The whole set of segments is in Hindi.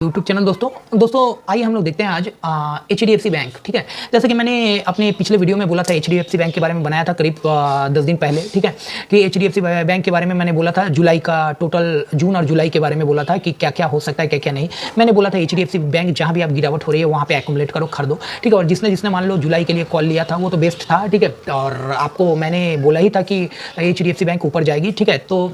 यूट्यूब चैनल दोस्तों आइए हम लोग देखते हैं आज HDFC बैंक। ठीक है, जैसे कि मैंने अपने पिछले वीडियो में बोला था HDFC बैंक के बारे में बनाया था करीब 10 दिन पहले। ठीक है, कि HDFC बैंक के बारे में मैंने बोला था जुलाई का टोटल जून और जुलाई के बारे में बोला था कि क्या क्या हो सकता है क्या क्या नहीं। मैंने बोला था HDFC बैंक जहाँ भी आप गिरावट हो रही है वहाँ पे एक्युमुलेट करो, खरीदो। ठीक है, और जिसने जिसने मान लो जुलाई के लिए कॉल लिया था वो तो बेस्ट था। ठीक है, और आपको मैंने बोला ही था कि HDFC बैंक ऊपर जाएगी। ठीक है, तो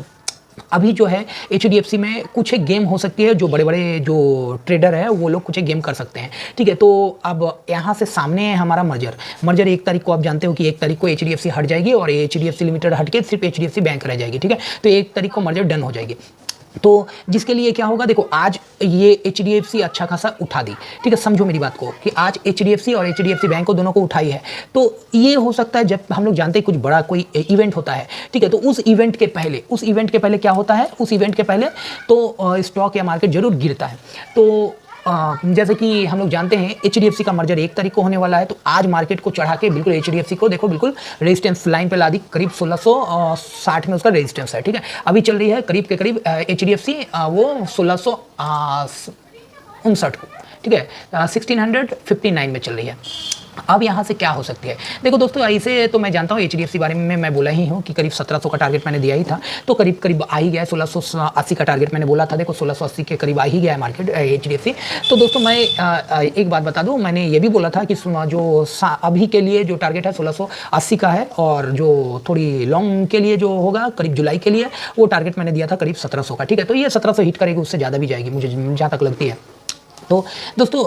अभी जो है HDFC में कुछ एक गेम हो सकती है, जो बड़े बड़े जो ट्रेडर है वो लोग कुछ एक गेम कर सकते हैं। ठीक है, तो अब यहाँ से सामने है हमारा मर्जर 1 तारीख को आप जानते हो कि 1 तारीख को HDFC हट जाएगी और HDFC लिमिटेड हट के सिर्फ HDFC बैंक रह जाएगी। ठीक है, तो 1 तारीख को मर्जर डन हो जाएगी। तो जिसके लिए क्या होगा, देखो आज ये HDFC अच्छा खासा उठा दी। ठीक है, समझो मेरी बात को कि आज HDFC और HDFC बैंक को दोनों को उठाई है। तो ये हो सकता है जब हम लोग जानते हैं कुछ बड़ा कोई इवेंट होता है। ठीक है, तो उस इवेंट के पहले क्या होता है, उस इवेंट के पहले तो स्टॉक या मार्केट जरूर गिरता है। तो जैसे कि हम लोग जानते हैं HDFC का मर्जर 1 तारीख को होने वाला है। तो आज मार्केट को चढ़ा के बिल्कुल HDFC को देखो बिल्कुल रेजिस्टेंस लाइन पे ला दी, करीब 1660 में उसका रेजिस्टेंस है। ठीक है, अभी चल रही है करीब के करीब HDFC वो 1659 को। ठीक है, 1659 में चल रही है। अब यहाँ से क्या हो सकती है, देखो दोस्तों ऐसे तो मैं जानता हूँ HDFC बारे में मैं बोला ही हूँ कि करीब 1700 का टारगेट मैंने दिया ही था, तो करीब करीब आ ही गया है। 1680 का टारगेट मैंने बोला था, देखो 1680 के करीब आ ही गया है मार्केट HDFC। तो दोस्तों मैं एक बात बता दूँ, मैंने ये भी बोला था कि जो अभी के लिए जो टारगेट है 1680 का है, और जो थोड़ी लॉन्ग के लिए जो होगा करीब जुलाई के लिए वो टारगेट मैंने दिया था करीब 1700 का। ठीक है, तो ये 1700 हिट करेगी, उससे ज़्यादा भी जाएगी मुझे जहाँ तक लगती है। तो दोस्तों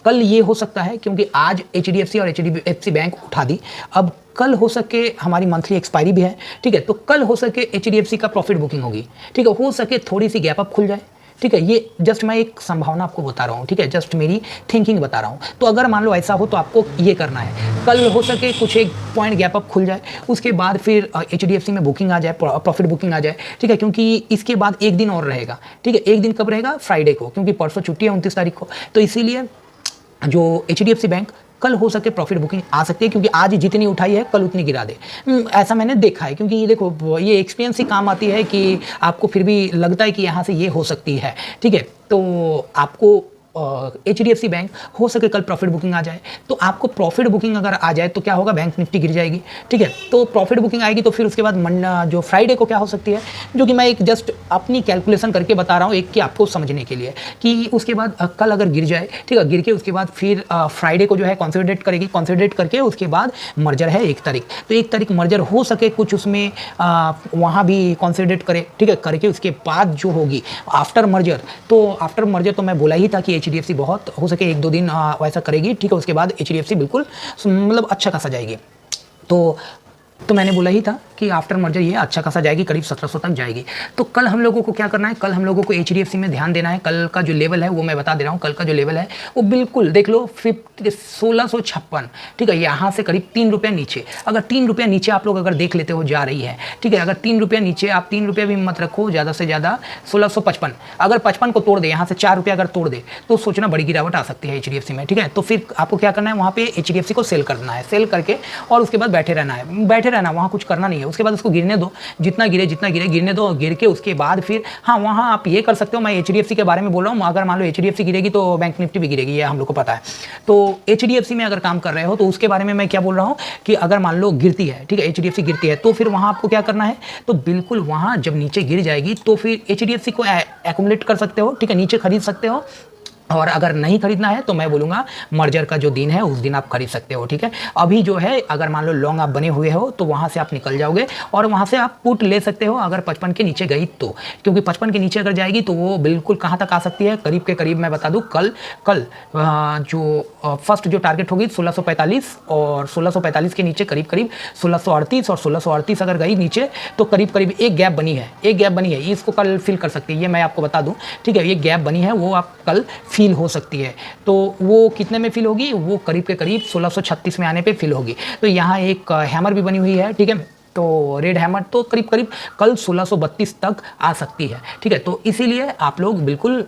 कल ये हो सकता है क्योंकि आज HDFC और HDFC बैंक उठा दी। अब कल हो सके हमारी मंथली एक्सपायरी भी है। ठीक है, तो कल हो सके HDFC का प्रॉफिट बुकिंग होगी। ठीक है, हो सके थोड़ी सी गैप अप खुल जाए। ठीक है, ये जस्ट मैं एक संभावना आपको बता रहा हूँ। ठीक है, जस्ट मेरी थिंकिंग बता रहा हूँ। तो अगर मान लो ऐसा हो तो आपको ये करना है, कल हो सके कुछ एक पॉइंट गैप अप खुल जाए, उसके बाद फिर HDFC में बुकिंग आ जाए, प्रॉफिट बुकिंग आ जाए। ठीक है, क्योंकि इसके बाद एक दिन और रहेगा। ठीक है, एक दिन कब रहेगा, फ्राइडे को, क्योंकि परसों छुट्टी है 29 तारीख को। तो इसीलिए जो HDFC बैंक कल हो सके प्रॉफिट बुकिंग आ सकती है, क्योंकि आज जितनी उठाई है कल उतनी गिरा दे। ऐसा मैंने देखा है, क्योंकि देखो ये एक्सपीरियंस ही काम आती है कि आपको फिर भी लगता है कि यहाँ से ये हो सकती है। ठीक है, तो आपको HDFC बैंक हो सके कल प्रॉफिट बुकिंग आ जाए। तो आपको प्रॉफिट बुकिंग अगर आ जाए तो क्या होगा, बैंक निफ्टी गिर जाएगी। ठीक है, तो प्रॉफिट बुकिंग आएगी तो फिर उसके बाद जो फ्राइडे को क्या हो सकती है, जो कि मैं एक जस्ट अपनी कैलकुलेशन करके बता रहा हूँ एक कि आपको समझने के लिए, कि उसके बाद कल अगर गिर जाए, ठीक है, गिर के उसके बाद फिर फ्राइडे को जो है कंसोलिडेट करेगी, कंसोलिडेट करके उसके बाद मर्जर है 1 तारीख। तो 1 तारीख मर्जर हो सके कुछ उसमें वहाँ भी कंसोलिडेट करे। ठीक है, करके उसके बाद जो होगी आफ्टर मर्जर, तो आफ्टर मर्जर तो मैं बोला ही था कि HDFC बहुत हो सके 1-2 दिन वैसा करेगी। ठीक है, उसके बाद HDFC बिल्कुल मतलब अच्छा खासा जाएगी। तो मैंने बोला ही था कि आफ्टर मर्जर ये अच्छा खासा जाएगी, करीब 1700 तक जाएगी। तो कल हम लोगों को क्या करना है, कल हम लोगों को HDFC में ध्यान देना है। कल का जो लेवल है वो मैं बता दे रहा हूँ, कल का जो लेवल है वो बिल्कुल देख लो 1656। ठीक है, यहाँ से करीब 3 रुपया नीचे, अगर 3 रुपया नीचे आप लोग अगर देख लेते हो जा रही है। ठीक है, अगर 3 रुपया नीचे, आप 3 रुपया भी मत रखो, ज़्यादा से ज़्यादा 1655, अगर 55 को तोड़ दे, यहाँ से 4 रुपया अगर तोड़ दे तो सोचना बड़ी गिरावट आ सकती है HDFC में। ठीक है, तो फिर आपको क्या करना है, वहाँ पे HDFC को सेल करना है, सेल करके और उसके बाद बैठे रहना, वहाँ कुछ करना नहीं है। उसके बाद उसको गिरने दो, जितना गिरे गिरने दो, गिर के उसके बाद फिर हाँ वहाँ आप ये कर सकते हो। मैं HDFC के बारे में बोल रहा हूँ, अगर मान लो HDFC गिरेगी तो बैंक निफ्टी भी गिरेगी, ये हम लोग को पता है। तो HDFC में अगर काम कर रहे हो तो उसके बारे में मैं क्या बोल रहा हूँ कि अगर मान लो गिरती है, ठीक है, HDFC गिरती है, तो फिर वहाँ आपको क्या करना है, तो बिल्कुल वहाँ जब नीचे गिर जाएगी तो फिर HDFC को एक्युमुलेट कर सकते हो। ठीक है, नीचे खरीद सकते हो, और अगर नहीं खरीदना है तो मैं बोलूँगा मर्जर का जो दिन है उस दिन आप खरीद सकते हो। ठीक है, अभी जो है अगर मान लो लॉन्ग आप बने हुए हो तो वहाँ से आप निकल जाओगे और वहाँ से आप पुट ले सकते हो अगर 55 के नीचे गई तो, क्योंकि 55 के नीचे अगर जाएगी तो वो बिल्कुल कहाँ तक आ सकती है, करीब के करीब मैं बता दूँ कल जो फर्स्ट जो टारगेट होगी 1645, और 1645 के नीचे करीब करीब 1638, और 1638 अगर गई नीचे तो करीब करीब एक गैप बनी है, इसको कल फिल कर सकती है, ये मैं आपको बता दूँ। ठीक है, ये गैप बनी है, वो आप कल फील हो सकती है। तो वो कितने में फिल होगी, वो करीब के करीब 1636 में आने पे फिल होगी। तो यहाँ एक हैमर भी बनी हुई है। ठीक है, तो रेड हैमर तो करीब करीब कल 1632 तक आ सकती है। ठीक है, तो इसीलिए आप लोग बिल्कुल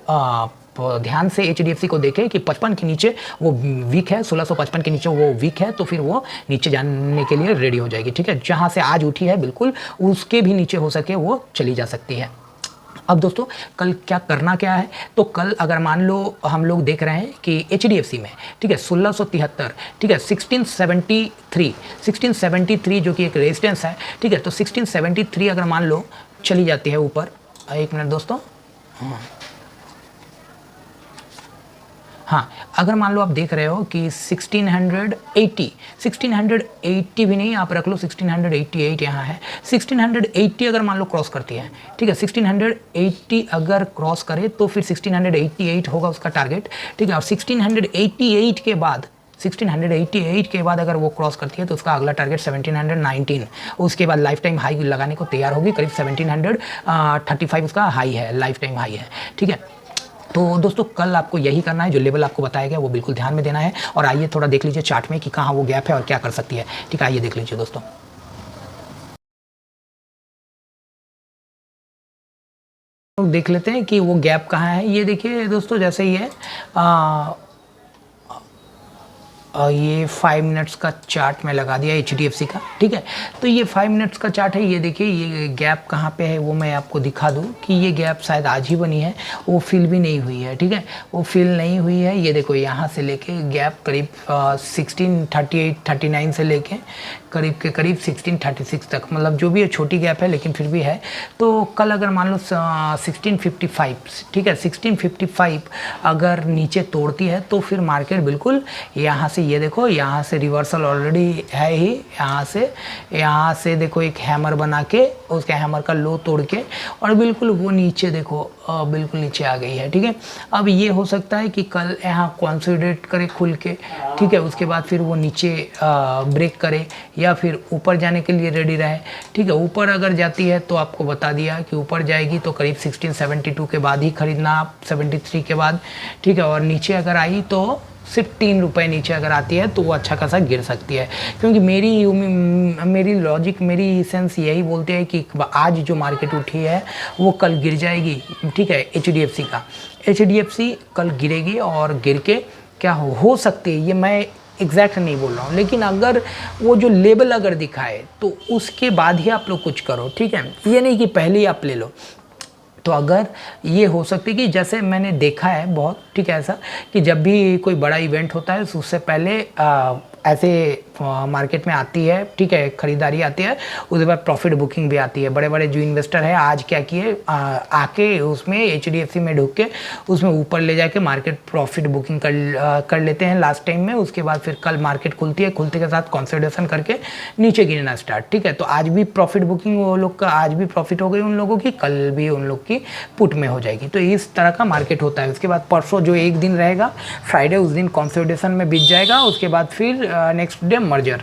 ध्यान से HDFC को देखें कि 55 के नीचे वो वीक है, 1655 के नीचे वो वीक है, तो फिर वो नीचे जाने के लिए रेडी हो जाएगी। ठीक है, जहाँ से आज उठी है बिल्कुल उसके भी नीचे हो सके वो चली जा सकती है। अब दोस्तों कल क्या करना क्या है, तो कल अगर मान लो हम लोग देख रहे हैं कि HDFC में, ठीक है, 1673, ठीक है, 1673 जो कि एक रेजिस्टेंस है, ठीक है, तो 1673 अगर मान लो चली जाती है ऊपर, एक मिनट दोस्तों, हाँ, अगर मान लो आप देख रहे हो कि 1680 भी नहीं, आप रख लो 1688 यहाँ है, 1680 अगर मान लो क्रॉस करती है, ठीक है, 1680 अगर क्रॉस करे तो फिर 1688 होगा उसका टारगेट, ठीक है, और 1688 के बाद अगर वो क्रॉस करती है तो उसका अगला टारगेट 1719, उसके बाद लाइफ टाइम हाई लगाने को तैयार होगी, करीब 1735 उसका हाई है, लाइफ टाइम हाई है, ठीक है। तो दोस्तों कल आपको यही करना है, जो लेवल आपको बताया गया वो बिल्कुल ध्यान में देना है। और आइए थोड़ा देख लीजिए चार्ट में कि कहाँ वो गैप है और क्या कर सकती है, ठीक है, आइए देख लीजिए दोस्तों। तो देख लेते हैं कि वो गैप कहाँ है। ये देखिए दोस्तों, जैसे ही है ये 5 मिनट्स का चार्ट में लगा दिया HDFC का, ठीक है। तो ये 5 मिनट्स का चार्ट है, ये देखिए ये गैप कहाँ पे है वो मैं आपको दिखा दूँ कि ये गैप शायद आज ही बनी है, वो फिल भी नहीं हुई है, ठीक है, वो फिल नहीं हुई है। ये देखो यहाँ से लेके गैप करीब 1638-39 से लेके करीब 1636 तक, मतलब जो भी है छोटी गैप है लेकिन फिर भी है। तो कल अगर मान लो 1655, ठीक है, 1655 अगर नीचे तोड़ती है तो फिर मार्केट बिल्कुल यहाँ से, ये देखो यहाँ से रिवर्सल ऑलरेडी है ही, यहाँ से देखो एक हैमर बना के उसके हैमर का लो तोड़ के और बिल्कुल वो नीचे देखो बिल्कुल नीचे आ गई है, ठीक है। अब ये हो सकता है कि कल यहाँ कंसोलिडेट करे खुल के, ठीक है, उसके बाद फिर वो नीचे ब्रेक करे या फिर ऊपर जाने के लिए रेडी रहे, ठीक है। ऊपर अगर जाती है तो आपको बता दिया कि ऊपर जाएगी तो करीब 1672 के बाद ही खरीदना आप, 73 के बाद, ठीक है। और नीचे अगर आई तो सिर्फ 3 रुपये नीचे अगर आती है तो वो अच्छा खासा गिर सकती है, क्योंकि मेरी लॉजिक, मेरी सेंस यही बोलते हैं कि आज जो मार्केट उठी है वो कल गिर जाएगी, ठीक है। HDFC कल गिरेगी और गिर के क्या हो सकती है, ये मैं एग्जैक्ट नहीं बोल रहा हूँ, लेकिन अगर वो जो लेवल अगर दिखाए तो उसके बाद ही आप लोग कुछ करो, ठीक है। ये नहीं कि पहले ही आप ले लो। तो अगर ये हो सकती है कि जैसे मैंने देखा है बहुत, ठीक है, ऐसा कि जब भी कोई बड़ा इवेंट होता है उससे पहले ऐसे मार्केट में आती है, ठीक है, खरीदारी आती है, उसके बाद प्रॉफिट बुकिंग भी आती है। बड़े बड़े जो इन्वेस्टर है आज क्या किए, आके उसमें HDFC में ढुक के उसमें ऊपर ले जाके मार्केट प्रॉफिट बुकिंग कर लेते हैं लास्ट टाइम में। उसके बाद फिर कल मार्केट खुलती है, खुलते के साथ कंसोलिडेशन करके नीचे गिरना स्टार्ट, ठीक है। तो आज भी प्रॉफिट बुकिंग वो लोग का, आज भी प्रॉफिट हो गई उन लोगों की, कल भी उन लोग की पुट में हो जाएगी। तो इस तरह का मार्केट होता है। उसके बाद परसों जो एक दिन रहेगा फ्राइडे, उस दिन कंसोलिडेशन में बीत जाएगा, उसके बाद फिर नेक्स्ट डे मर्जर।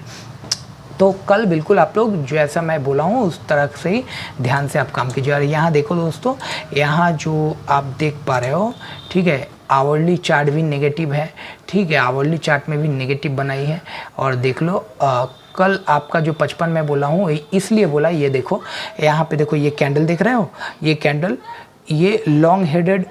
तो कल बिल्कुल आप लोग जैसा मैं बोला हूँ उस तरह से ही ध्यान से आप काम कीजिए। और यहाँ देखो दोस्तों, यहाँ जो आप देख पा रहे हो, ठीक है, आवरली चार्ट भी नेगेटिव है, ठीक है, आवरली चार्ट में भी नेगेटिव बनाई है। और देख लो कल आपका जो 55 में बोला हूँ इसलिए बोला, ये देखो यहाँ पे देखो, ये कैंडल देख रहे हो, ये कैंडल, ये long headed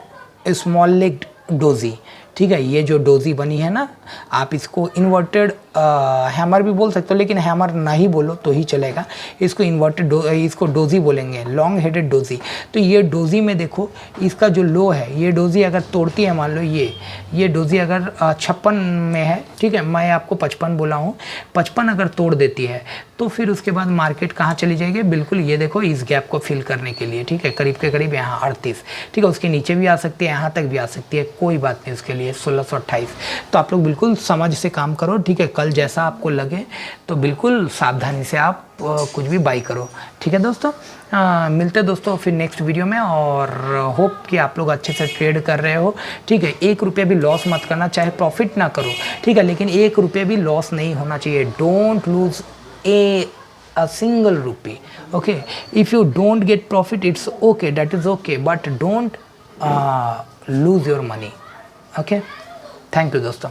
small legged doji, ठीक है, ये जो डोजी बनी है ना, आप इसको इन्वर्टेड हैमर भी बोल सकते हो, लेकिन हैमर ना ही बोलो तो ही चलेगा, इसको इन्वर्टेड इसको डोजी बोलेंगे, लॉन्ग हेडेड डोजी। तो ये डोजी में देखो इसका जो लो है, ये डोजी अगर तोड़ती है, मान लो ये डोजी अगर 56 में है, ठीक है, मैं आपको 55 बोला हूँ, 55 अगर तोड़ देती है तो फिर उसके बाद मार्केट कहाँ चली जाएगी, बिल्कुल ये देखो इस गैप को फिल करने के लिए, ठीक है, करीब के करीब यहाँ 38, ठीक है, उसके नीचे भी आ सकती है, यहाँ तक भी आ सकती है, कोई बात नहीं उसके लिए 1628। तो आप लोग बिल्कुल समझ से काम करो, ठीक है। कल जैसा आपको लगे तो बिल्कुल सावधानी से आप कुछ भी बाई करो, ठीक है दोस्तों। मिलते हैं दोस्तों फिर नेक्स्ट वीडियो में, और होप कि आप लोग अच्छे से ट्रेड कर रहे हो, ठीक है। 1 रुपया भी लॉस मत करना, चाहे प्रॉफिट ना करो, ठीक है, लेकिन 1 रुपया भी लॉस नहीं होना चाहिए। Don't lose a single rupee, okay. If you don't get profit, it's okay, that is okay, but don't lose your money, okay. Thank you दोस्तों।